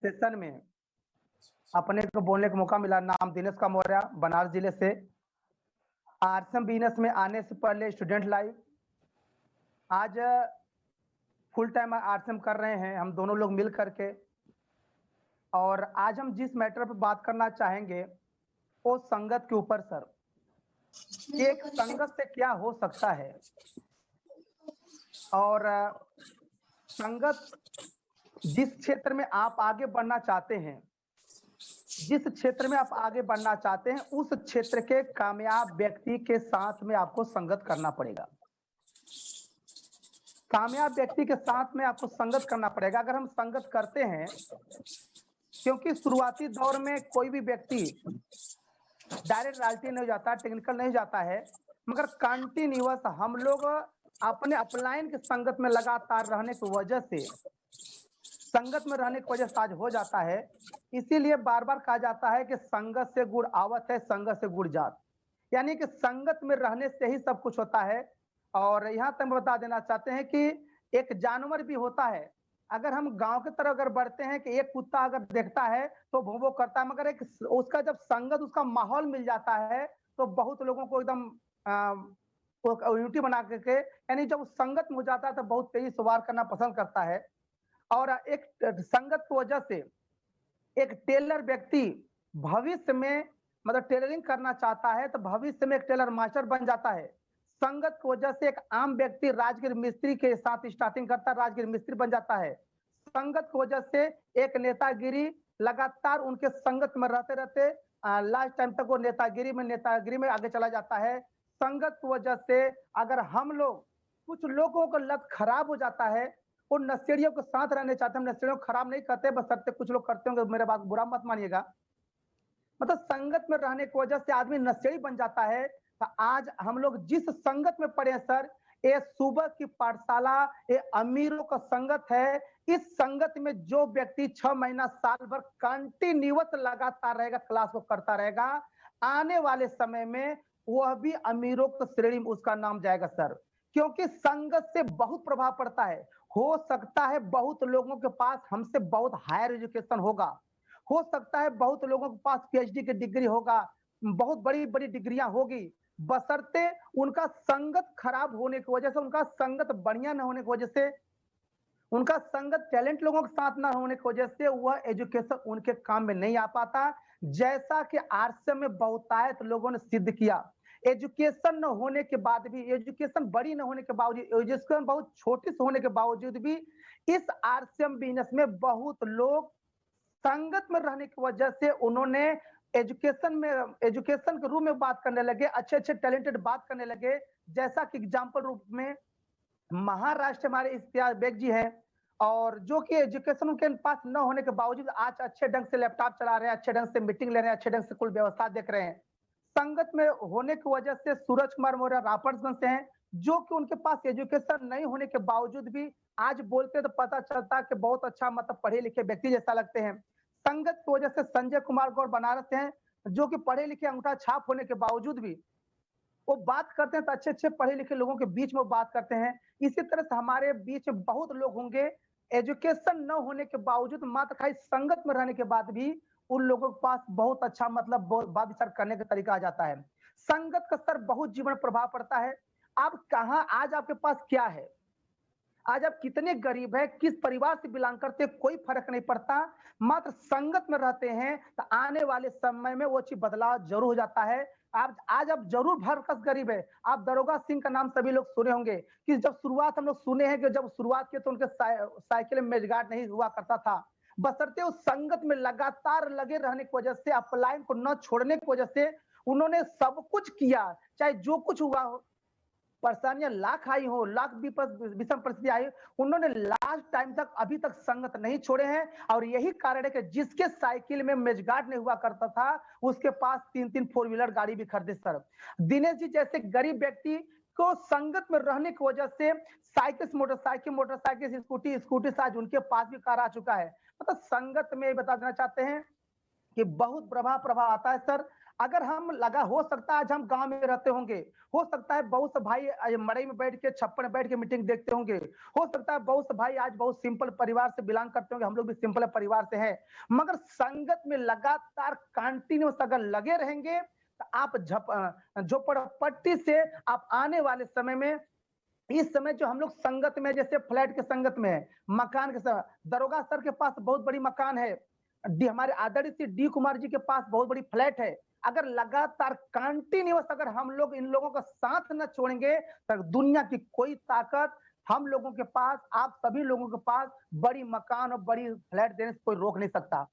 Session में अपने को बोलने का मौका मिला। नाम दिनेश का मौर्य, बनारस जिले से। आरसीएम बिजनेस में आने से पहले स्टूडेंट लाइफ, आज फुल टाइम आरसीएम कर रहे हैं हम दोनों लोग मिल करके। और आज हम जिस मैटर पर बात करना चाहेंगे वो संगत के ऊपर सर, कि एक संगत से क्या हो सकता है। और संगत जिस क्षेत्र में आप आगे बढ़ना चाहते हैं, जिस क्षेत्र में आप आगे बढ़ना चाहते हैं, उस क्षेत्र के कामयाब व्यक्ति के साथ में आपको संगत करना पड़ेगा। कामयाब व्यक्ति के साथ में आपको संगत करना पड़ेगा। अगर हम संगत करते हैं, क्योंकि शुरुआती दौर में कोई भी व्यक्ति डायरेक्ट राजनीति नहीं हो जाता, टेक्निकल नहीं जाता है, मगर कंटिन्यूअस हम लोग अपने अपलाइन के संगत में लगातार रहने की वजह से, संगत में रहने की वजह से आज हो जाता है। इसीलिए बार बार कहा जाता है कि संगत से गुड़ आवत है, संगत से गुड़ जात, यानी कि संगत में रहने से ही सब कुछ होता है। और यहाँ तक बता देना चाहते हैं कि एक जानवर भी होता है, अगर हम गांव की तरफ अगर बढ़ते हैं कि एक कुत्ता अगर देखता है तो भों भों करता है, मगर एक उसका जब संगत, उसका माहौल मिल जाता है तो बहुत लोगों को एकदम यूनिटी बना करके, यानी जब संगत में हो जाता है तो बहुत तेजी से वार करना पसंद करता है। और एक संगत की वजह से एक टेलर व्यक्ति भविष्य में मतलब टेलरिंग करना चाहता है तो भविष्य में एक टेलर मास्टर बन जाता है। संगत की वजह से एक आम व्यक्ति राजगिर मिस्त्री के साथ स्टार्टिंग करता है, राजगिर मिस्त्री बन जाता है। संगत की वजह से एक नेतागिरी लगातार उनके संगत में रहते रहते लास्ट टाइम तक वो नेतागिरी में आगे चला जाता है। संगत की वजह से अगर हम लोग, कुछ लोगों का लत खराब हो जाता है, वो नशेड़ियों के साथ रहने चाहते हैं। हम नशेड़ियों को खराब नहीं करते, बस सत्य कुछ लोग करते होंगे, मेरे बात बुरा मत मानिएगा। मतलब संगत में रहने की वजह से आदमी नशेड़ी बन जाता है। तो आज हम लोग जिस संगत में पड़े हैं सर, ये सुबह की पाठशाला, ये अमीरों का संगत है। इस संगत में जो व्यक्ति 6 महीना साल भर कंटिन्यूअस लगातार रहेगा, क्लास को करता रहेगा, आने वाले समय में वह भी अमीरों की श्रेणी में उसका नाम जाएगा सर। क्योंकि संगत से बहुत प्रभाव पड़ता है। हो सकता है बहुत लोगों के पास हमसे बहुत हायर एजुकेशन होगा, हो सकता है बहुत लोगों के पास पीएचडी की डिग्री होगा, बहुत बड़ी बड़ी डिग्रियां होगी, बशर्ते उनका संगत खराब होने की वजह से, उनका संगत बढ़िया न होने की वजह से, उनका संगत टैलेंट लोगों के साथ ना होने की वजह से वह एजुकेशन उनके काम में नहीं आ पाता। जैसा कि आरसीएम में बहुतायत लोगों ने सिद्ध किया, एजुकेशन न होने के बाद भी, एजुकेशन बड़ी न होने के बावजूद, एजुकेशन बहुत छोटी से होने के बावजूद भी इस आरसीएम बिजनेस में बहुत लोग संगत में रहने की वजह से उन्होंने एजुकेशन के रूप में बात करने लगे, अच्छे अच्छे टैलेंटेड बात करने लगे। जैसा कि एग्जाम्पल रूप में महाराष्ट्र हमारे इश्तियाक बेग जी हैं, और जो कि एजुकेशन उनके पास न होने के बावजूद आज अच्छे ढंग से लैपटॉप चला रहे हैं, अच्छे ढंग से मीटिंग ले रहे हैं, अच्छे ढंग से कुल व्यवस्था देख रहे हैं। संगत में होने की वजह से सूरज कुमार मौर्य रापर्सगंज से हैं, जो कि उनके पास एजुकेशन नहीं होने के बावजूद भी आज बोलते तो पता चलता कि बहुत अच्छा मतलब पढ़े लिखे व्यक्ति जैसा लगते हैं। संगत की वजह से संजय कुमार गौर बनारस हैं, जो कि पढ़े लिखे अंगूठा छाप होने के बावजूद भी वो बात करते हैं तो अच्छे अच्छे पढ़े लिखे लोगों के बीच में बात करते हैं। इसी तरह से हमारे बीच में बहुत लोग होंगे एजुकेशन न होने के बावजूद, मात्र खाली संगत में रहने के बाद भी उन लोगों के पास बहुत अच्छा मतलब बात विचार करने का तरीका आ जाता है। संगत का सर बहुत जीवन प्रभाव पड़ता है। आप कहाँ, आज आपके पास क्या है, आज आप कितने गरीब है, किस परिवार से बिलोंग करते हैं, कोई फर्क नहीं पड़ता। मात्र संगत में रहते हैं तो आने वाले समय में वो चीज बदलाव जरूर हो जाता है। आप आज आप जरूर भरकस गरीब है। आप दरोगा सिंह का नाम सभी लोग सुने होंगे कि जब शुरुआत हम लोग सुने हैं कि जब शुरुआत की तो उनके साइकिल में मेजगार्ड नहीं हुआ करता था, बशर्ते उस संगत में लगातार लगे रहने की वजह से, अपलाइन को न छोड़ने की वजह से उन्होंने सब कुछ किया। चाहे जो कुछ हुआ हो, परेशानियां लाख आई हो, लाख विषम परिस्थिति आई, उन्होंने लास्ट टाइम तक अभी तक संगत नहीं छोड़े हैं। और यही कारण है कि जिसके साइकिल में मेजगार्ड नहीं हुआ करता था, उसके पास 3-3 4 व्हीलर गाड़ी भी खरीदे सर। दिनेश जी जैसे गरीब व्यक्ति को संगत में रहने की वजह से साइकिल, मोटरसाइकिल, स्कूटी से आज उनके पास भी कार आ चुका है। मतलब संगत में बता देना चाहते हैं कि बहुत प्रभाव आता है सर। अगर हम लगा, हो सकता है आज हम गांव में रहते होंगे, हो सकता है बहुत से भाई मड़ई में बैठ के, छप्पर में बैठ के मीटिंग देखते होंगे, हो सकता है बहुत से भाई आज बहुत सिंपल परिवार से बिलोंग करते होंगे, हम लोग भी सिंपल परिवार से हैं, मगर संगत में लगातार कंटिन्यूस अगर लगे रहेंगे तो आप झोपड़पट्टी से आप आने वाले समय में, इस समय जो हम लोग संगत में, जैसे फ्लैट के संगत में है, मकान के संगत, दरोगा सर के पास बहुत बड़ी मकान है, हमारे आदरणीय श्री डी कुमार जी के पास बहुत बड़ी फ्लैट है, अगर लगातार कंटिन्यूअस अगर हम लोग इन लोगों का साथ न छोड़ेंगे तो दुनिया की कोई ताकत हम लोगों के पास, आप सभी लोगों के पास बड़ी मकान और बड़ी फ्लैट देने से कोई रोक नहीं सकता।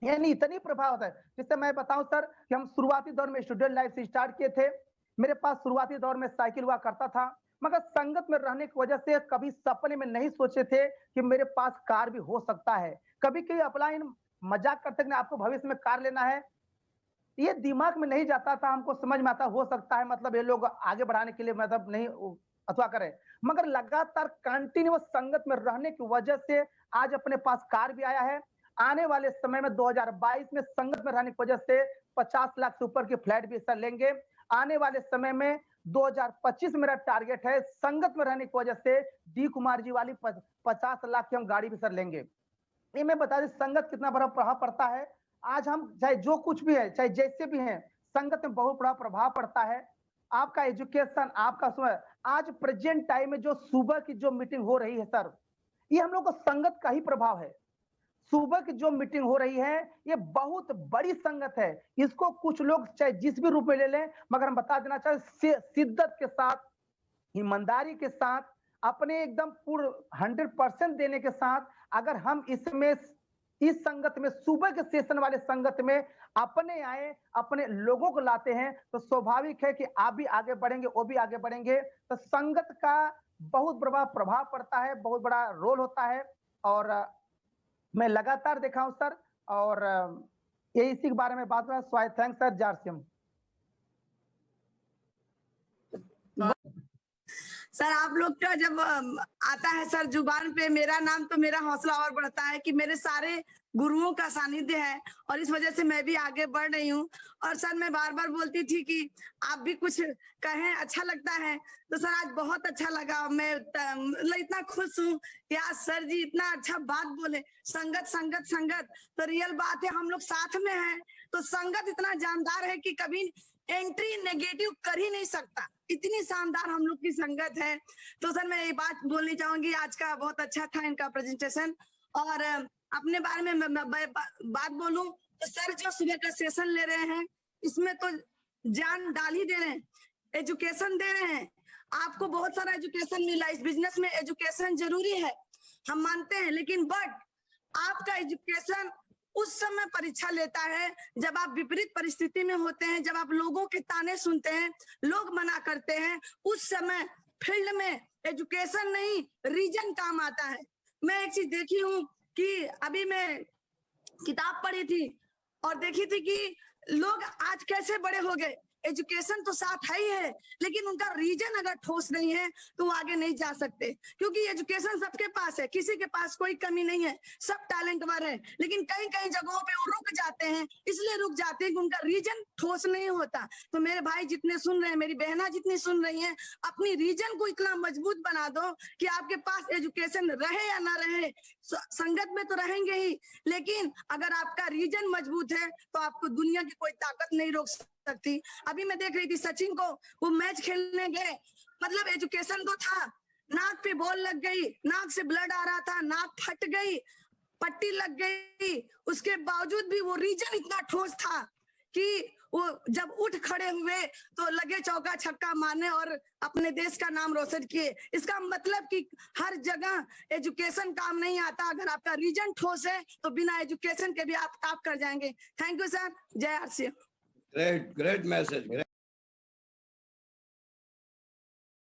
यानी इतनी प्रभाव होता है। जिससे मैं बताऊं सर कि हम शुरुआती दौर में स्टूडेंट लाइफ से स्टार्ट किए थे, मेरे पास शुरुआती दौर में साइकिल हुआ करता था, मगर संगत में रहने की वजह से कभी सपने में नहीं सोचे थे कि मेरे पास कार भी हो सकता है। कभी कभी अपलाइन मजाक करते कि आपको भविष्य में कार लेना है, ये दिमाग में नहीं जाता था, हमको समझ में आता हो सकता है मतलब ये लोग आगे बढ़ाने के लिए मतलब नहीं अथवा करें, मगर लगातार कंटिन्यूअस संगत में रहने की वजह से आज अपने पास कार भी आया है। आने वाले समय में 2022 में संगत में रहने की वजह से 50 लाख से ऊपर की फ्लैट भी सर लेंगे। आने वाले समय में 2025 मेरा टारगेट है, संगत में रहने की वजह से डी कुमार जी वाली 50 लाख की हम गाड़ी भी सर लेंगे। ये मैं बता दें संगत कितना बड़ा प्रभाव पड़ता है। आज हम चाहे जो कुछ भी है, चाहे जैसे भी हैं, संगत में बहुत बड़ा प्रभाव पड़ता है। आपका एजुकेशन, आपका समय, आज प्रेजेंट टाइम में जो सुबह की जो मीटिंग हो रही है सर, ये हम लोग को संगत का ही प्रभाव है। सुबह की जो मीटिंग हो रही है ये बहुत बड़ी संगत है, इसको कुछ लोग चाहे जिस भी रूप में ले लें, मगर हम बता देना चाहे शिद्दत के साथ, ईमानदारी के साथ, अपने एकदम पूर्ण 100% देने के साथ अगर हम इसमें इस संगत में, सुबह के सेशन वाले संगत में अपने आए, अपने लोगों को लाते हैं, तो स्वाभाविक है कि आप भी आगे बढ़ेंगे, वो भी आगे बढ़ेंगे। तो संगत का बहुत बड़ा प्रभाव पड़ता है, बहुत बड़ा रोल होता है, और मैं लगातार देखा हूं सर, और ये इसी के बारे में बात हुआ। सो थैंक्स सर, जारसिम सर। आप लोग का जब आता है सर जुबान पे मेरा नाम, तो मेरा हौसला और बढ़ता है कि मेरे सारे गुरुओं का सानिध्य है और इस वजह से मैं भी आगे बढ़ रही हूँ। और सर मैं बार बार बोलती थी कि आप भी कुछ कहें, अच्छा लगता है, तो सर आज बहुत अच्छा लगा। मैं इतना खुश हूँ कि आज सर जी इतना अच्छा बात बोले। संगत संगत संगत, तो रियल बात है, हम लोग साथ में हैं तो संगत इतना जानदार है कि कभी एंट्री नेगेटिव कर ही नहीं सकता, इतनी शानदार हम लोग की संगत है। तो सर मैं ये बात बोलनी चाहूंगी, आज का बहुत अच्छा था इनका प्रेजेंटेशन। और अपने बारे में बात बोलूं तो सर जो सुबह का सेशन ले रहे हैं इसमें तो जान डाल ही दे रहे हैं, एजुकेशन दे रहे हैं। आपको बहुत सारा एजुकेशन मिला, इस बिजनेस में एजुकेशन जरूरी है, हम मानते हैं, लेकिन बट आपका एजुकेशन उस समय परीक्षा लेता है जब आप विपरीत परिस्थिति में होते हैं, जब आप लोगों के ताने सुनते हैं, लोग मना करते हैं, उस समय फील्ड में एजुकेशन नहीं रीजन काम आता है। मैं एक चीज देखी हूँ कि अभी मैं किताब पढ़ी थी और देखी थी कि लोग आज कैसे बड़े हो गए। एजुकेशन तो साथ है ही है, लेकिन उनका रीजन अगर ठोस नहीं है तो वो आगे नहीं जा सकते, क्योंकि एजुकेशन सबके पास है, किसी के पास कोई कमी नहीं है, सब टैलेंटवर है, लेकिन कई कई जगहों पे वो रुक जाते हैं। इसलिए रुक जाते हैं कि उनका रीजन ठोस नहीं होता। तो मेरे भाई जितने सुन रहे हैं, मेरी बहना जितनी सुन रही हैं, अपनी रीजन को इतना मजबूत बना दो कि आपके पास एजुकेशन रहे या ना रहे, संगत में तो रहेंगे ही, लेकिन अगर आपका रीजन मजबूत है तो आपको दुनिया की कोई ताकत नहीं रोक सकती। अभी मैं देख रही थी सचिन को, वो मैच खेलने गए, मतलब एजुकेशन तो था, नाक पे बॉल लग गई, नाक से ब्लड आ रहा था, नाक फट गई, पट्टी लग गई, उसके बावजूद भी वो रीजन इतना ठोस था कि वो जब उठ खड़े हुए तो लगे चौका छक्का मारने और अपने देश का नाम रोशन किए। इसका मतलब कि हर जगह एजुकेशन काम नहीं आता, अगर आपका रीजन ठोस है तो बिना एजुकेशन के भी आप टॉप कर जाएंगे। थैंक यू सर, जय आरसीएम। Great message.